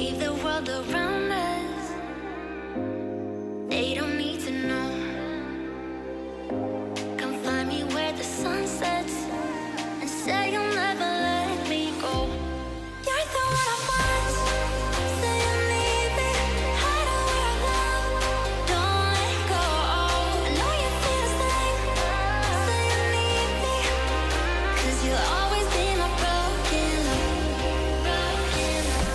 leave the world around us. They don't need to know. Come find me where the sun sets and say you'll never let me go. You're the one I want. Say you need me. Hide away our love. Don't let go. I know you feel the same. Say you need me. 'Cause you'll always be my broken love. Broken love.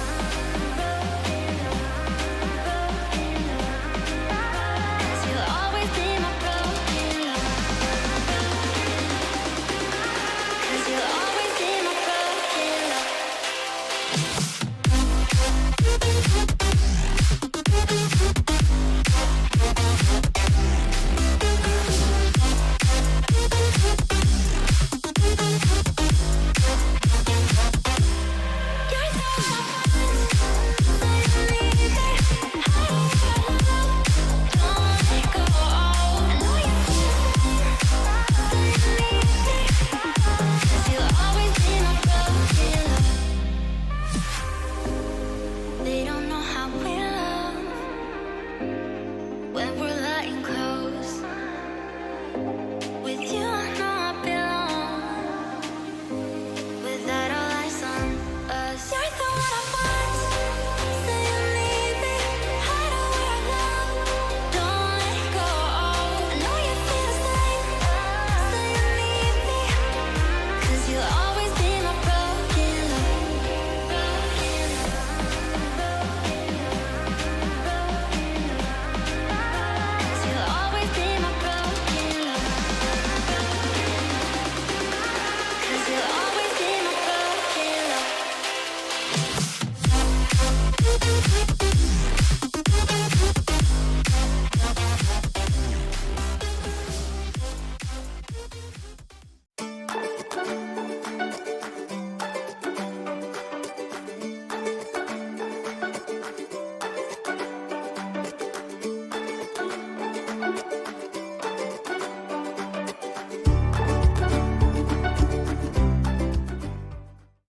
'Cause you'll always be my broken love. 'Cause you'll always be my broken love.